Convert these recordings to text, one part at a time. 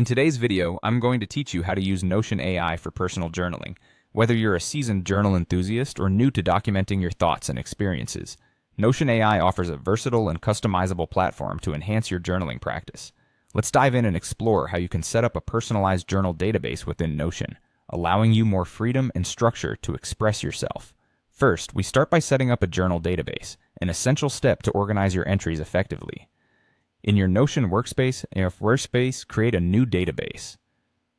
In today's video, I'm going to teach you how to use Notion AI for personal journaling, whether you're a seasoned journal enthusiast or new to documenting your thoughts and experiences. Notion AI offers a versatile and customizable platform to enhance your journaling practice. Let's dive in and explore how you can set up a personalized journal database within Notion, allowing you more freedom and structure to express yourself. First, we start by setting up a journal database, an essential step to organize your entries effectively. In your Notion workspace, create a new database.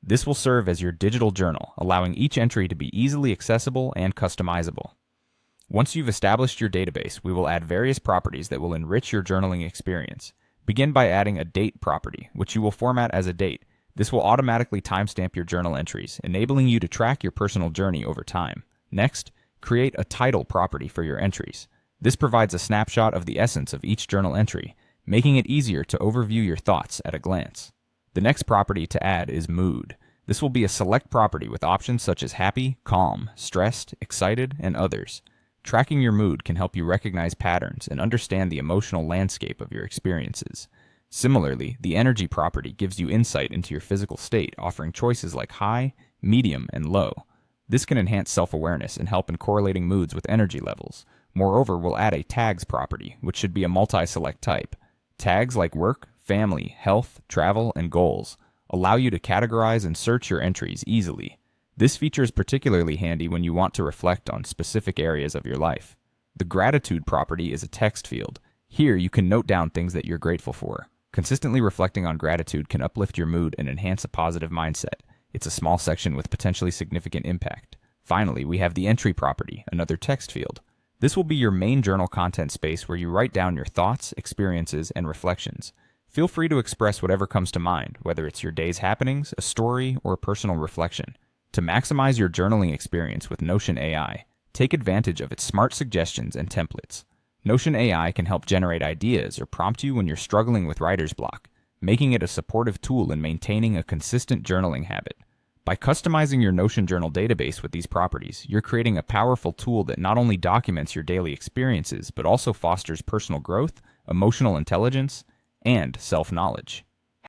This will serve as your digital journal, allowing each entry to be easily accessible and customizable. Once you've established your database, we will add various properties that will enrich your journaling experience. Begin by adding a date property, which you will format as a date. This will automatically timestamp your journal entries, enabling you to track your personal journey over time. Next, create a title property for your entries. This provides a snapshot of the essence of each journal entry, making it easier to overview your thoughts at a glance. The next property to add is mood. This will be a select property with options such as happy, calm, stressed, excited, and others. Tracking your mood can help you recognize patterns and understand the emotional landscape of your experiences. Similarly, the energy property gives you insight into your physical state, offering choices like high, medium, and low. This can enhance self-awareness and help in correlating moods with energy levels. Moreover, we'll add a tags property, which should be a multi-select type. Tags like work, family, health, travel, and goals allow you to categorize and search your entries easily. This feature is particularly handy when you want to reflect on specific areas of your life. The gratitude property is a text field. Here you can note down things that you're grateful for. Consistently reflecting on gratitude can uplift your mood and enhance a positive mindset. It's a small section with potentially significant impact. Finally, we have the entry property, another text field. This will be your main journal content space where you write down your thoughts, experiences, and reflections. Feel free to express whatever comes to mind, whether it's your day's happenings, a story, or a personal reflection. To maximize your journaling experience with Notion AI, take advantage of its smart suggestions and templates. Notion AI can help generate ideas or prompt you when you're struggling with writer's block, making it a supportive tool in maintaining a consistent journaling habit. By customizing your Notion journal database with these properties, you're creating a powerful tool that not only documents your daily experiences, but also fosters personal growth, emotional intelligence, and self-knowledge.